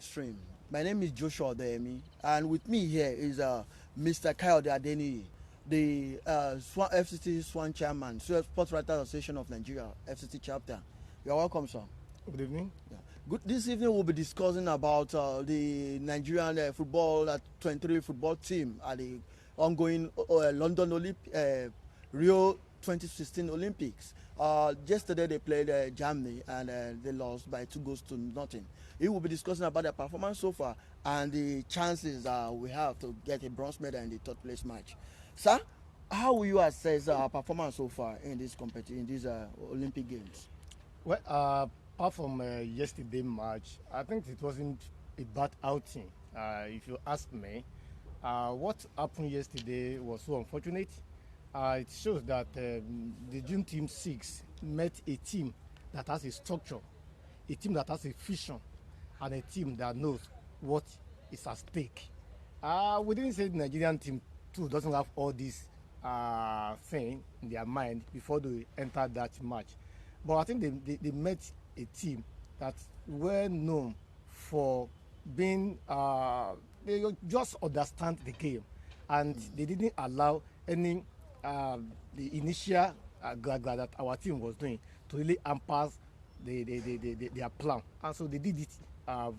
Stream. My name is Joshua Odeyemi, and with me here is Mr. Kayode Adeniyi, the FCT SWAN chairman, Sports Writers Association of Nigeria, FCT chapter. You are welcome, sir. Good evening. Yeah. Good. This evening we'll be discussing about the Nigerian football 23 football team at the ongoing London Rio 2016 Olympics. Yesterday they played Germany and they lost by 2 goals to nothing. We will be discussing about their performance so far and the chances we have to get a bronze medal in the third place match. Sir, how will you assess our performance so far in this competition, in these Olympic Games? Well, apart from yesterday match, I think it wasn't a bad outing. If you ask me, what happened yesterday was so unfortunate. It shows that the Dream Team 6 met a team that has a structure, a team that has a vision, and a team that knows what is at stake. We didn't say the Nigerian team too doesn't have all this thing in their mind before they enter that match. But I think they met a team that's well known for being, they just understand the game. And they didn't allow any, the initial that our team was doing to really hamper their plan. And so they did it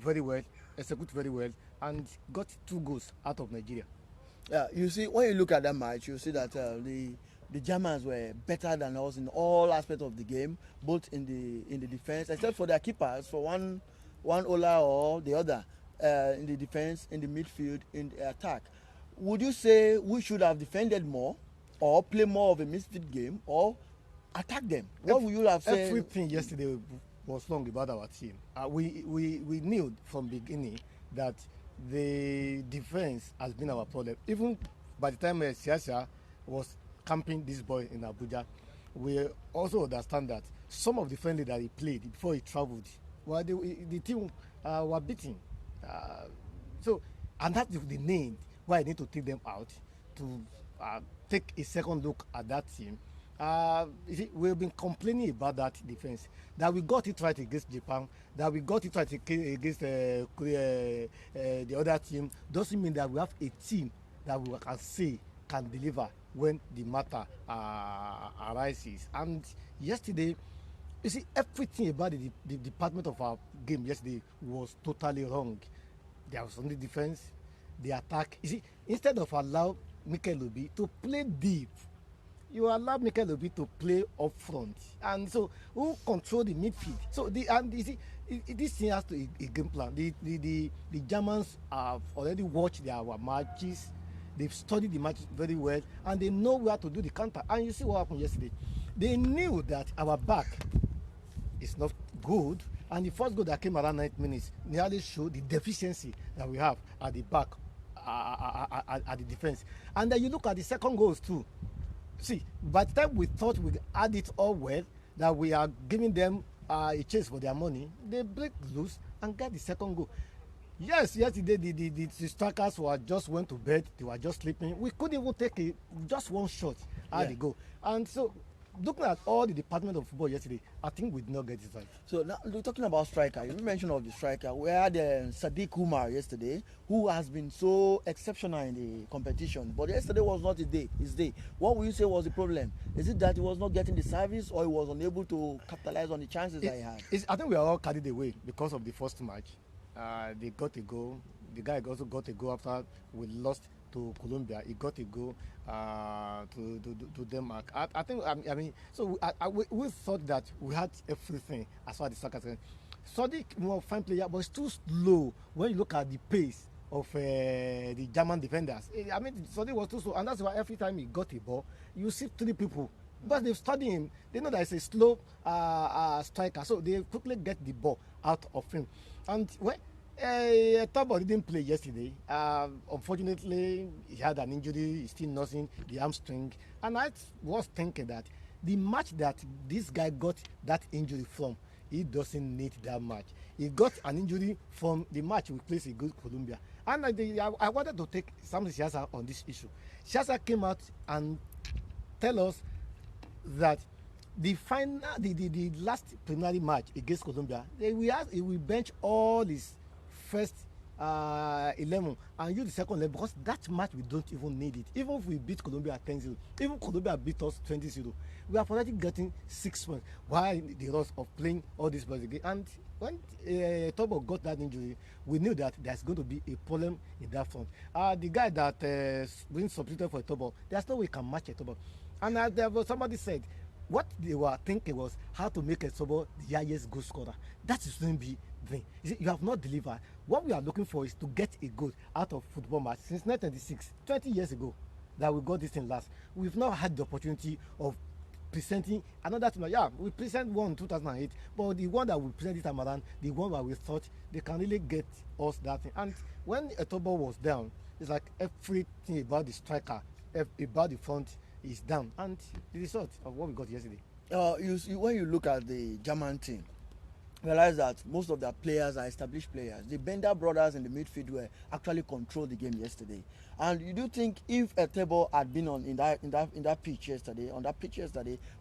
very well, execute very well, and got 2 goals out of Nigeria. Yeah, you see, when you look at that match, you see that the Germans were better than us in all aspects of the game, both in the defense, except for their keepers, for one Ola or the other, in the defense, in the midfield, in the attack. Would you say we should have defended more, or play more of a midfield game, or attack them? What would you have said? Everything yesterday was wrong about our team. We knew from beginning that the defense has been our problem. Even by the time Siasa was camping this boy in Abuja, we also understand that some of the friendly that he played before he traveled, well, the team were beaten. And that's the main why I need to take them out to take a second look at that team. You see, we've been complaining about that defense, that we got it right against Japan, that we got it right against the other team. Doesn't mean that we have a team that we can say can deliver when the matter arises. And yesterday, you see, everything about the department of our game yesterday was totally wrong. There was only defense, the attack. You see, instead of allow Mikel Obi to play deep, you allow Mikel Obi to play up front, and so who control the midfield? So you see, this thing has to a game plan. The Germans have already watched their matches. They've studied the matches very well, and they know where to do the counter. And you see what happened yesterday. They knew that our back is not good, and the first goal that came around 9 minutes nearly showed the deficiency that we have at the back, at the defense. And then you look at the second goals too. See, by the time we thought we had it all well, that we are giving them a chase for their money, they break loose and get the second goal. Yes, yesterday the strikers just went to bed, they were just sleeping. We couldn't even take just one shot at the goal. And so, looking at all the department of football yesterday, I think we did not get it right. So now we're talking about striker. You mentioned of the striker. We had Sadiq Umar yesterday, who has been so exceptional in the competition. But yesterday was not his day. What would you say was the problem? Is it that he was not getting the service, or he was unable to capitalize on the chances that he had? I think we are all carried away because of the first match. They got a goal. The guy also got a goal after we lost to Colombia. He got a goal to Denmark. I think, I mean, so we thought that we had everything as far as the soccer is concerned. Sadiq, more fine player, but it's too slow when you look at the pace of the German defenders. I mean, Sadiq was too slow, and that's why every time he got a ball, you see 3 people. Because they've studied him, they know that it's a slow striker, so they quickly get the ball out of him. And when Tabo didn't play yesterday, unfortunately, he had an injury, he's still nursing the hamstring. And I was thinking that the match that this guy got that injury from, he doesn't need that match. He got an injury from the match we played against Colombia. And I wanted to take Samson Siasa on this issue. Siasa came out and tell us that the last preliminary match against Colombia, he will bench all his first 11 and use the second 11 because that match we don't even need it. Even if we beat Colombia 10-0, even Colombia beat us 20-0, we are already getting 6 points. Why the rush of playing all these balls again? And when Tobo got that injury, we knew that there's going to be a problem in that front. The guy that been substituted for Tobo, there's no way he can match Tobo. And there was somebody said, what they were thinking was how to make Tobo the highest goal scorer. That is going to be thing. You have not delivered. What we are looking for is to get a goal out of football match since 1996, 20 years ago that we got this thing last. We've not had the opportunity of presenting another team. Yeah, we present one in 2008, but the one that we present this time around, the one that we thought they can really get us that thing. And when Etobo was down, it's like everything about the striker, about the front is down. And the result of what we got yesterday. When you look at the German team, realize that most of their players are established players. The Bender brothers in the midfield were actually controlled the game yesterday. And you do think if a table had been on in that pitch yesterday,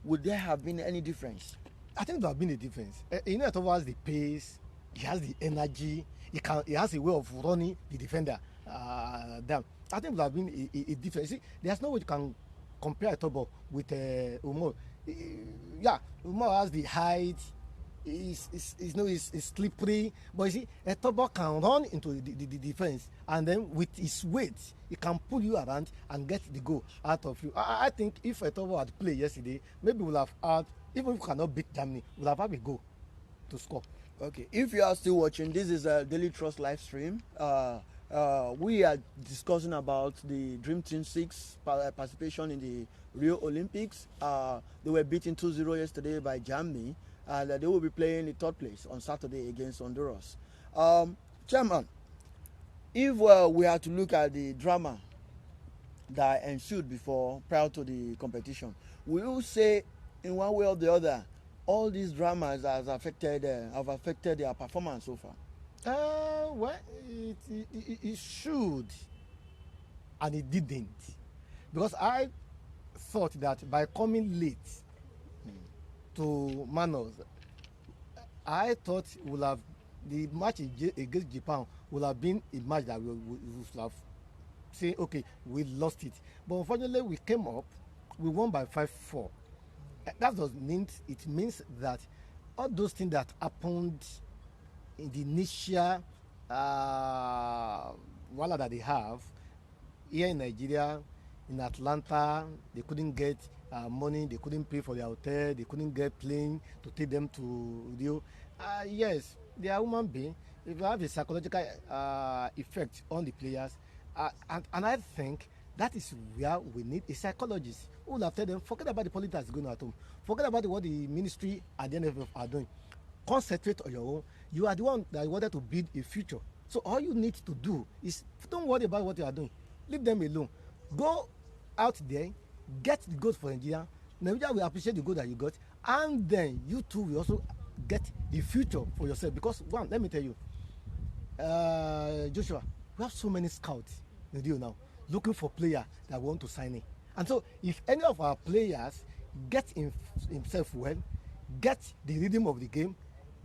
would there have been any difference? I think there have been a difference. You know, Etobo has the pace, he has the energy, he has a way of running the defender down. I think there have been a difference. See, there's no way you can compare Etobo with Umar. Umar has the height. He's slippery, but you see, Etobo can run into the defense, and then with his weight, he can pull you around and get the goal out of you. I think if Etobo had played yesterday, maybe we'll have had, even if we cannot beat Germany, we'll have had a goal to score. Okay, if you are still watching, this is a Daily Trust live stream. We are discussing about the Dream Team 6 participation in the Rio Olympics. They were beaten 2-0 yesterday by Germany. And they will be playing in third place on Saturday against Honduras. Chairman, if we had to look at the drama that ensued prior to the competition, will you say in one way or the other, all these dramas have affected their performance so far? Well, it should, and it didn't, because I thought that by coming late to Manos, I thought the match against Japan would have been a match that we would have said, okay, we lost it. But unfortunately, we came up, we won by 5-4. That it means that all those things that happened in the initial wala that they have here in Nigeria, in Atlanta, they couldn't get money, they couldn't pay for their hotel, they couldn't get plane to take them to Rio. Yes, they are human beings. If you have a psychological effect on the players, and I think that is where we need a psychologist who will have told them, forget about the politics that's going on at home, forget about what the ministry and the NFF are doing. Concentrate on your own. You are the one that wanted to build a future. So all you need to do is don't worry about what you are doing. Leave them alone. Go out there, get the goal for Nigeria. Nigeria will appreciate the goal that you got, and then you too will also get the future for yourself. Because one, let me tell you, Joshua, we have so many scouts in Rio now looking for players that want to sign in. And so if any of our players get himself well, get the rhythm of the game,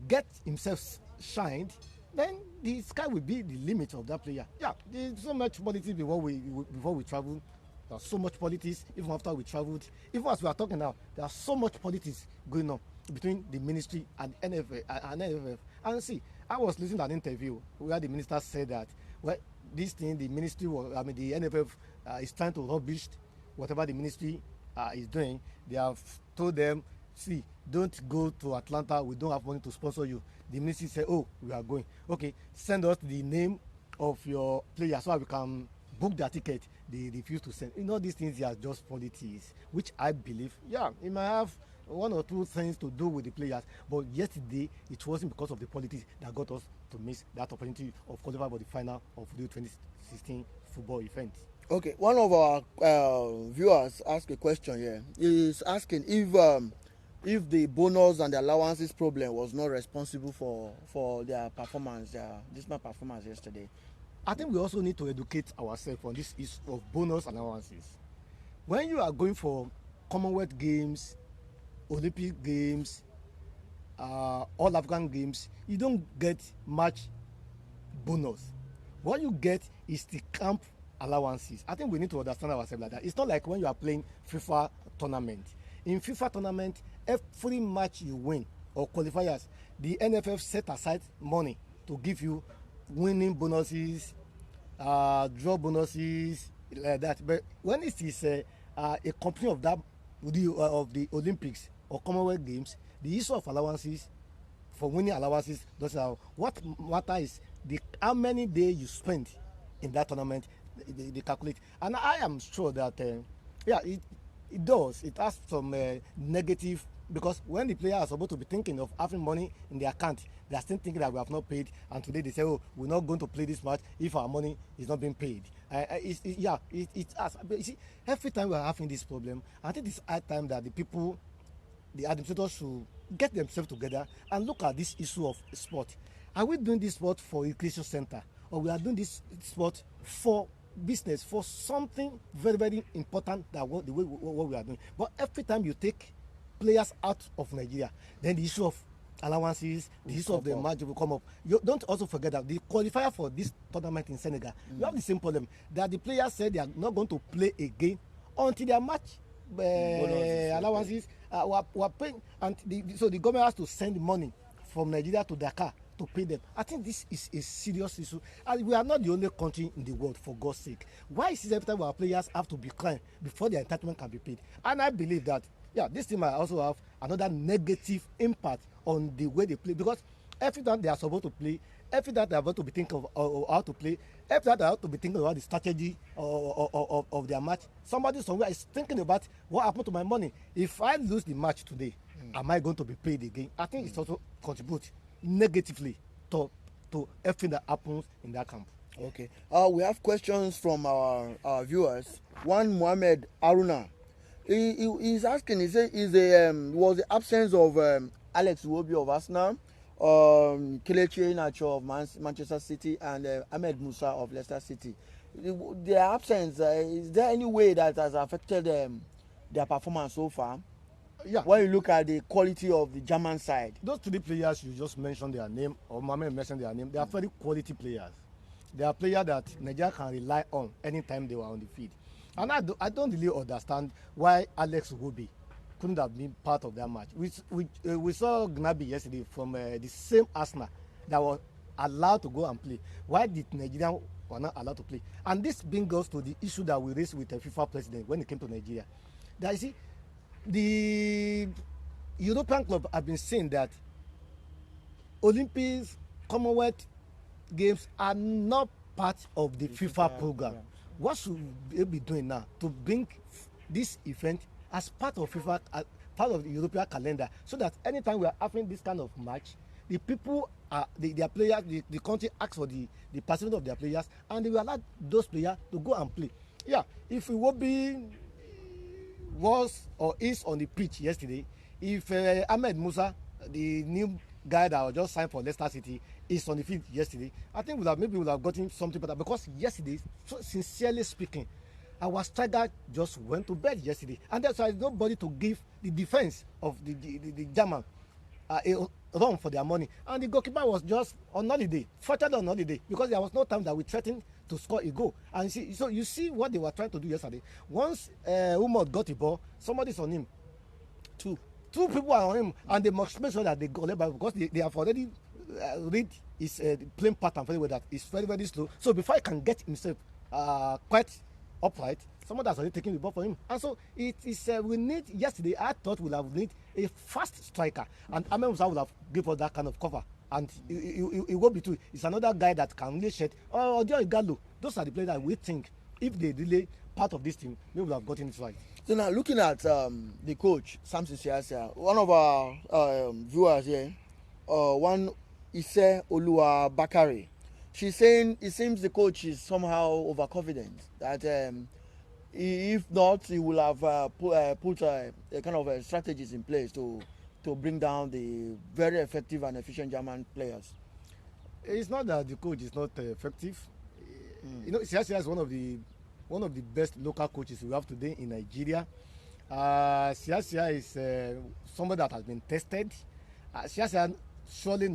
get himself shined, then the sky will be the limit of that player. Yeah, there's so much politics before we travel. There's so much politics even after we traveled. Even as we are talking now, there's so much politics going on between the ministry and NFF. And see, I was listening to an interview where the minister said that, well, this thing, the ministry, the NFF is trying to rubbish whatever the ministry is doing. They have told them, see, don't go to Atlanta, we don't have money to sponsor you. The ministry said, oh, we are going. Okay, send us the name of your player so we can book their ticket. They refuse to send. You know, these things are just politics, which I believe, yeah, it might have one or two things to do with the players, but yesterday it wasn't because of the politics that got us to miss that opportunity of qualifying for the final of the 2016 football event. Okay, one of our viewers asked a question here. He is asking if the bonus and the allowances problem was not responsible for their performance, their dismal performance yesterday. I think we also need to educate ourselves on this issue of bonus and allowances. When you are going for Commonwealth Games, Olympic Games, All African Games, you don't get much bonus. What you get is the camp allowances. I think we need to understand ourselves like that. It's not like when you are playing FIFA tournament. In FIFA tournament, every match you win or qualifiers, the NFF set aside money to give you winning bonuses, draw bonuses, like that. But when it is a company of that of the Olympics or Commonwealth Games, the issue of allowances for winning allowances doesn't have. What matter is how many days you spend in that tournament. They calculate, and I am sure that it does. It has some negative, because when the players are supposed to be thinking of having money in their account, they are still thinking that we have not paid, and today they say, oh, we're not going to play this match if our money is not being paid. It has. But you see, every time we are having this problem, I think it's high time that the administrators should get themselves together and look at this issue of sport. Are we doing this sport for recreation center, or we are doing this sport for business, for something very, very important that what we are doing? But every time you take players out of Nigeria, then the issue of allowances, the issue of the match will come up. You don't also forget that the qualifier for this tournament in Senegal, you have the same problem, that the players said they are not going to play again until their match allowances were paying, and so the government has to send money from Nigeria to Dakar to pay them. I think this is a serious issue, and we are not the only country in the world, for God's sake. Why is it every time our players have to be crying before their entitlement can be paid? And I believe that this team might also have another negative impact on the way they play, because every time they are supposed to play, every time they are about to be thinking of how to play, every time they have to be thinking about the strategy of their match, somebody somewhere is thinking about what happened to my money. If I lose the match today, am I going to be paid again? I think it also contributes negatively to everything that happens in that camp. Okay. We have questions from our viewers. One, Mohamed Aruna. He's asking, he said, was the absence of Alex Iwobi of Arsenal, Kelechi Iheanacho of Manchester City, and Ahmed Musa of Leicester City. Their absence, is there any way that has affected their performance so far? Yeah. When you look at the quality of the German side, those three players you just mentioned their name, or Mohamed mentioned their name, they are very quality players. They are players that Nigeria can rely on anytime they were on the field. And I don't really understand why Alex Iwobi couldn't have been part of that match. We saw Gnabry yesterday from the same Arsenal that was allowed to go and play. Why did Nigeria were not allowed to play? And this brings us to the issue that we raised with the FIFA president when it came to Nigeria. That you see, the European club have been saying that Olympics, Commonwealth Games are not part of the FIFA program. What should they be doing now to bring this event as part of FIFA, as part of the European calendar, so that anytime we are having this kind of match, the people their players, the country asks for the participation of their players, and they will allow those players to go and play. Yeah, if it will be was or is on the pitch yesterday, if Ahmed Musa, the new guy that was just signed for Leicester City, is on the field yesterday, I think we would have gotten something better, because yesterday, so sincerely speaking, our striker just went to bed yesterday, and that's why nobody to give the defense of the German a run for their money, and the goalkeeper was just on holiday, fortunately on holiday, because there was no time that we threatened to score a goal. And you see what they were trying to do yesterday. Once Umar got the ball, somebody's on him. Two people are on him, and they must make sure that they go left, because they have already read his playing pattern very well, that is very, very slow. So before he can get himself quite upright, someone that's already taking the ball for him. And so it is we need, yesterday I thought we'll have need a fast striker, and Ahmed Musa will have given us that kind of cover. And it will be too. It's another guy that can really shed. Odio Igalo. Those are the players that we think, if they delay part of this team, we will have gotten it right. So now, looking at the coach, Samson Siasia, one of our viewers here, one Ise Olua Bakari, she's saying it seems the coach is somehow overconfident, that if not, he will have put a kind of strategies in place to bring down the very effective and efficient German players. It's not that the coach is not effective. You know, Siasia is one of the best local coaches we have today in Nigeria. Siasia is somebody that has been tested. Siasia surely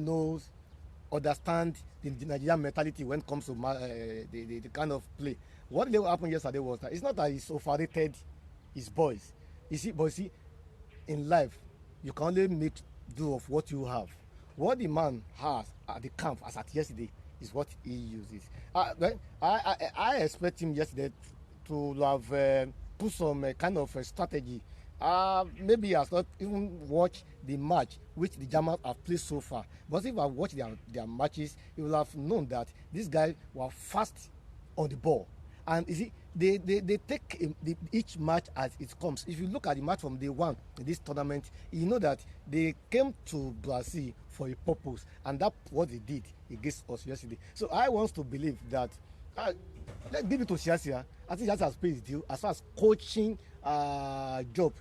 understands the Nigerian mentality when it comes to the kind of play. What happened yesterday was that it's not that he's overrated his boys. But see, in life, you can only make do of what you have. What the man has at the camp as at yesterday is what he uses. I expect him yesterday to have put some kind of strategy. Maybe he has not even watched the match which the Germans have played so far. But if I watch their matches, he will have known that these guys were fast on the ball. And you see, they take each match as it comes. If you look at the match from day one in this tournament, you know that they came to Brazil for a purpose, and that's what they did against us yesterday. So I want to believe that let's give it to Siasia. I think Siasia has paid his due as far as coaching job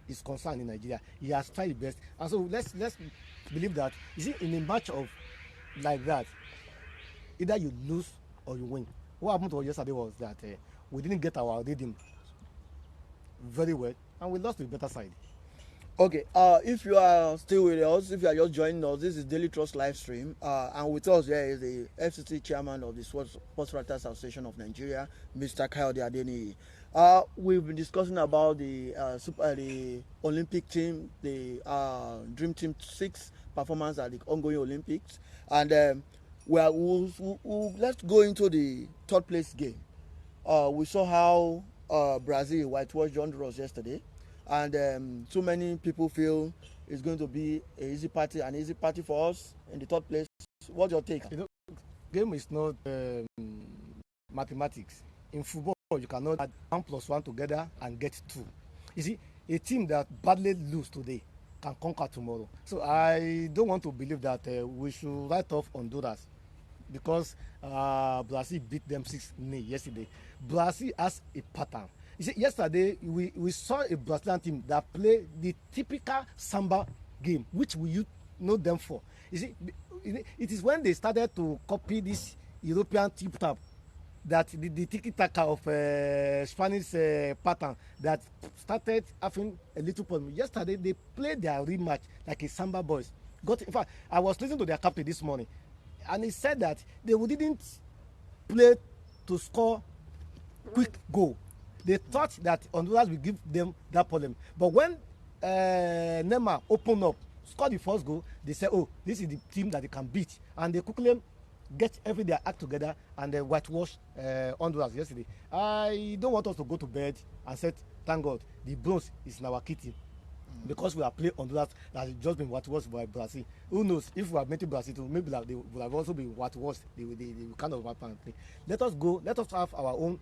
is concerned in Nigeria. He has tried his best, and so let's believe that. You see, in a match of like that, either you lose or you win. What happened to us yesterday was that we didn't get our rhythm very well, and we lost to the better side. Okay, if you are still with us, if you are just joining us, this is Daily Trust live stream, and with us here is the FCT chairman of the Sports Writers Association of Nigeria, Mr. Kayode Adeniyi. We've been discussing about the Olympic team, the Dream Team 6 performance at the ongoing Olympics, and let's go into the third place game. We saw how Brazil whitewashed Honduras yesterday, and so many people feel it's going to be an easy party for us in the third place. What's your take? Game is not mathematics. In football, you cannot add 1 + 1 together and get 2. You see, a team that badly lose today can conquer tomorrow. So I don't want to believe that we should write off Honduras because Brazil beat them 6-0 yesterday. Brazil has a pattern. You see, yesterday we saw a Brazilian team that played the typical samba game, which we know them for. You see, it is when they started to copy this European tip-tap that the tiki-taka of Spanish pattern that started having a little problem. Yesterday, they played their rematch like a samba boys. In fact, I was listening to their captain this morning, and he said that they didn't play to score quick goal. They thought that Honduras will give them that problem. But when Neymar opened up, scored the first goal, they said, oh, this is the team that they can beat. And they quickly get their act together and they whitewash Honduras yesterday. I don't want us to go to bed and say, thank God, the bronze is in our kitty. Because we are playing Honduras that has just been whitewashed by Brazil. Who knows, if we have met Brazil too, maybe they would have also been whitewashed. They kind of apparently. Let us have our own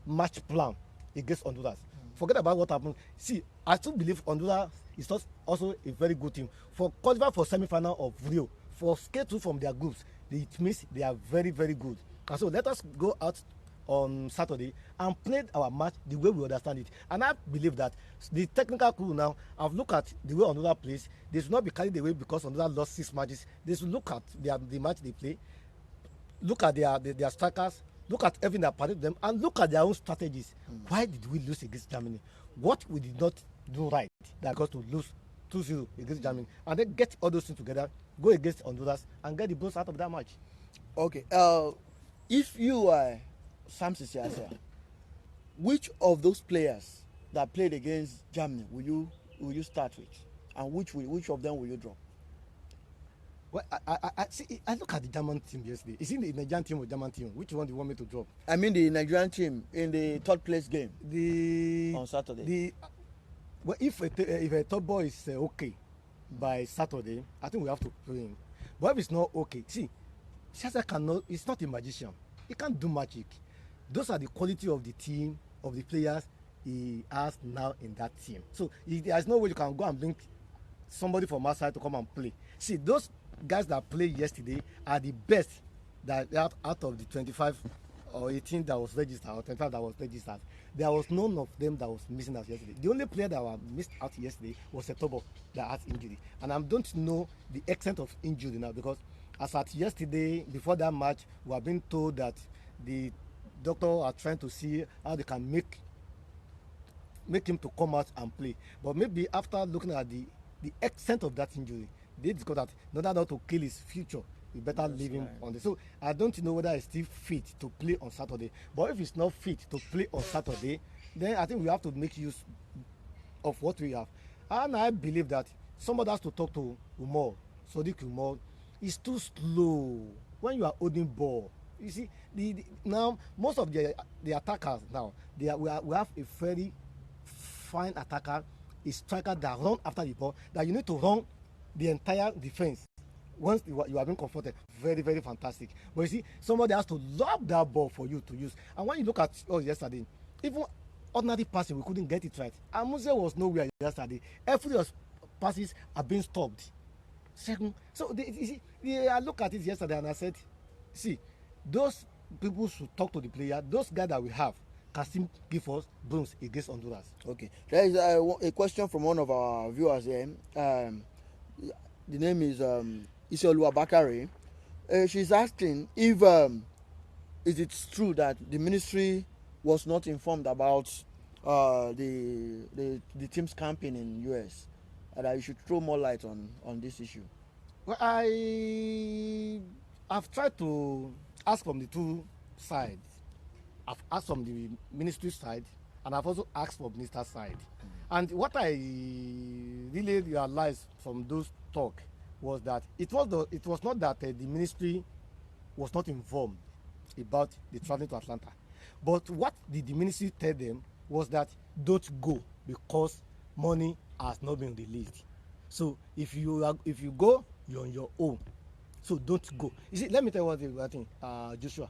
match plan against Honduras. Forget about what happened. See, I still believe Honduras is also a very good team. For qualify for semi-final of Rio, for skate through from their groups, it means they are very, very good. And so let us go out on Saturday and play our match the way we understand it. And I believe that the technical crew now have looked at the way Honduras plays. They should not be carried away because Honduras lost 6 matches. They should look at the match they play, look at their strikers, look at everything that parted them, and look at their own strategies. Why did we lose against Germany? What we did not do right that got to lose 2-0 against Germany, and then get all those things together, go against Honduras, and get the bronze out of that match. Okay. If you are Samson Siasia, which of those players that played against Germany will you start with, and which of them will you drop? Well, I see. I look at the German team yesterday. Is it the Nigerian team or German team? Which one do you want me to drop? I mean the Nigerian team in the third place game on Saturday. Well, if a top boy is okay by Saturday, I think we have to play him. But if it's not okay, see, Shasa cannot. It's not a magician. He can't do magic. Those are the quality of the team, of the players he has now in that team. So there's no way you can go and bring somebody from outside to come and play. See, those guys that played yesterday are the best that out of the 25 or 18 that was registered or 25 that was registered. There was none of them that was missing out yesterday. The only player that was missed out yesterday was Setobo that had injury, and I don't know the extent of injury now because as at yesterday before that match we have been told that the doctor are trying to see how they can make him to come out and play. But maybe after looking at the extent of that injury, they discovered that in order not to kill his future, we better leave him on the. So I don't know whether he's still fit to play on Saturday. But if he's not fit to play on Saturday, then I think we have to make use of what we have. And I believe that somebody has to talk to Umar, Sadiq Umar. He's too slow when you are holding ball. You see, now most of the attackers now, we have a very fine attacker, a striker that run after the ball, that you need to run the entire defense once you are being confronted. Very, very fantastic. But you see, somebody has to lob that ball for you to use. And when you look at us yesterday, even ordinary passing, we couldn't get it right. Amuse was nowhere yesterday. Every passes are being stopped. Second, so I look at it yesterday and I said, see, those people should talk to the player. Those guys that we have can still give us bronze against Honduras. Okay, there is a question from one of our viewers here. The name is Isioluwa Bakare. She's asking if is it true that the ministry was not informed about the team's campaign in US, and that you should throw more light on this issue. Well, I've tried to ask from the two sides. I've asked from the ministry side, and I've also asked from minister's side. And what I really realized from those talk was that it was not that the ministry was not informed about the traveling to Atlanta, but what the ministry tell them was that don't go because money has not been released. So if you go, you're on your own. So don't go. You see, let me tell you one thing, Joshua.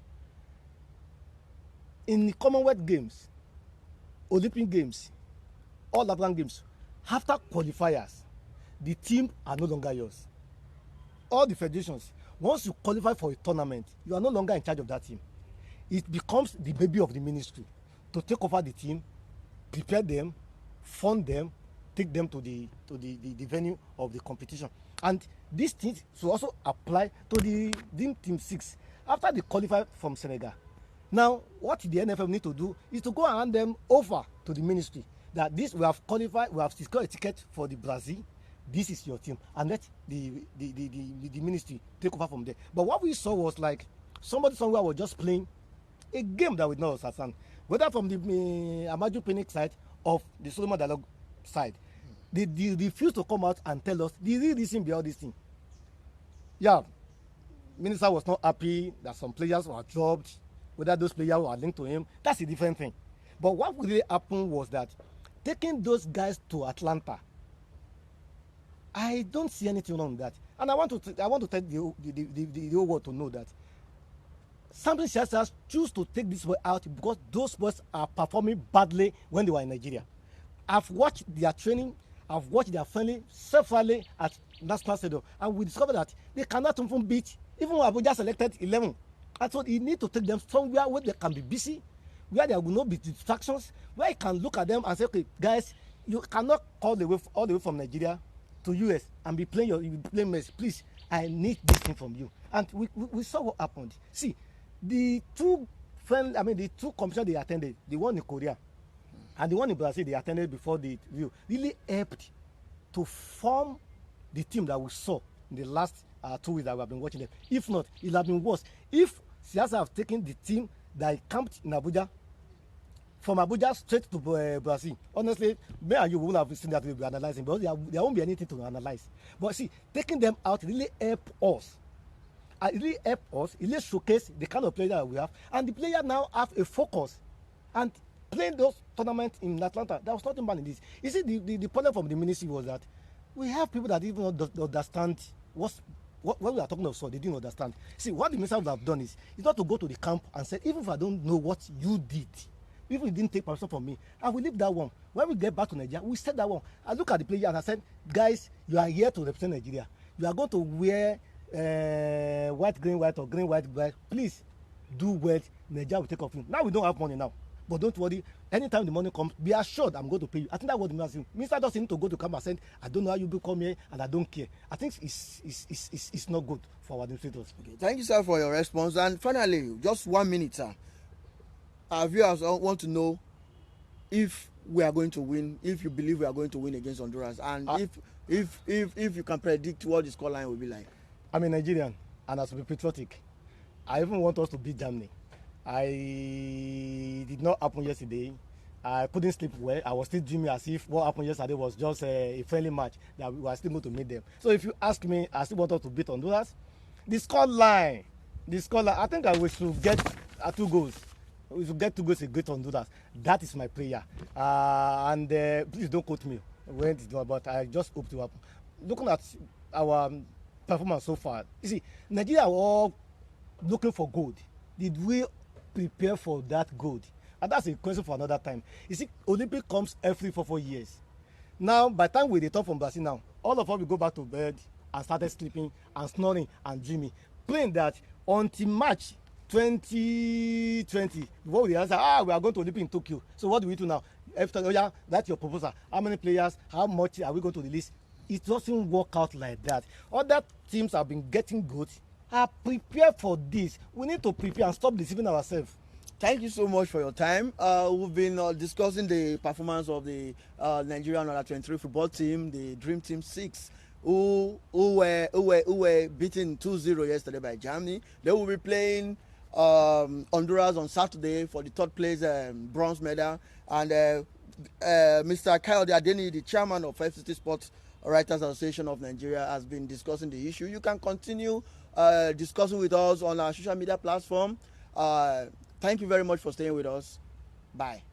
In the Commonwealth Games, Olympic Games, all African Games, after qualifiers, the team are no longer yours. All the federations, once you qualify for a tournament, you are no longer in charge of that team. It becomes the baby of the ministry to take over the team, prepare them, fund them, take them to the venue of the competition. And these things should also apply to the team 6 after they qualify from Senegal. Now, what the NFF need to do is to go and hand them over to the ministry. That this, we have qualified, we have secured a ticket for the Brazil. This is your team, and let the ministry take over from there. But what we saw was like somebody somewhere was just playing a game that we know was Hassan, whether from the Amaju Pinnick side or the Solomon Dialogue side. They refuse to come out and tell us the real reason behind this thing. Yeah, minister was not happy that some players were dropped, whether those players were linked to him. That's a different thing. But what really happened was that taking those guys to Atlanta, I don't see anything wrong with that. And I want to tell the whole world to know that Samson Siasas choose to take this boy out because those boys are performing badly when they were in Nigeria. I've watched their training, I've watched their friendly, self-rally at National Stadium, and we discovered that they cannot even beat even Abuja selected 11. And so you need to take them somewhere where they can be busy, where there will not be distractions, where you can look at them and say, okay, guys, you cannot call all the way from Nigeria to US and be playing Messi. Please, I need this thing from you. And we saw what happened. See, the two competitions they attended, the one in Korea and the one in Brazil they attended before the Rio, really helped to form the team that we saw in the last 2 weeks that we have been watching them. If not, it would have been worse. If Siasa have taken the team that camped in Abuja, from Abuja straight to Brazil, honestly, me and you won't have seen that we'll be analyzing, because there won't be anything to analyze. But see, taking them out really help us. It really help us. It really showcase the kind of player that we have, and the player now have a focus. And playing those tournaments in Atlanta, there was nothing bad in this. You see, the problem from the ministry was that we have people that even don't understand what we are talking of. So they didn't understand. See, what the minister would have done is not to go to the camp and say, even if I don't know what you did, even if you didn't take permission from me, I will leave that one. When we get back to Nigeria, we said that one. I look at the player and I said, guys, you are here to represent Nigeria. You are going to wear white, green, white, or green, white, black. Please do well. Nigeria will take off you. Now we don't have money now. But don't worry, anytime the money comes, be assured I'm going to pay you. I think that's what the minister is. Minister doesn't need to go to camp and say, I don't know how you will come here and I don't care. I think it's not good for our administrators. Okay. Thank you, sir, for your response. And finally, just 1 minute, sir. Our viewers want to know if we are going to win, if you believe we are going to win against Honduras, and if you can predict what the scoreline will be like. I'm a Nigerian. and I should be patriotic. I even want us to beat Germany. I did not happen yesterday. I couldn't sleep well. I was still dreaming as if what happened yesterday was just a friendly match that we were still going to meet them. So if you ask me, I still want us to beat Honduras. The scoreline, I think we should get 2 goals. We should get 2 goals against Honduras. That is my prayer. And please don't quote me when it's done, but I just hope to happen. Looking at our performance so far, you see, Nigeria are all looking for gold. Did we prepare for that gold? And that's a question for another time. You see, Olympic comes every 4 years. Now, by the time we return from Brazil now, all of us will go back to bed and started sleeping and snoring and dreaming, praying that until March 2020, before we answer, we are going to Olympic in Tokyo. So what do we do now? After, that's your proposal. How many players? How much are we going to release? It doesn't work out like that. Other teams have been getting good, are prepared for this. We need to prepare and stop deceiving ourselves. Thank you so much for your time. We've been discussing the performance of the Nigerian under-23 football team, the Dream Team 6, who were beaten 2-0 yesterday by Germany. They will be playing Honduras on Saturday for the 3rd place bronze medal. And Mr. Kayode Adeniyi, the chairman of FCT Sports Writers Association of Nigeria, has been discussing the issue. You can continue discussing with us on our social media platform. Thank you very much for staying with us. Bye.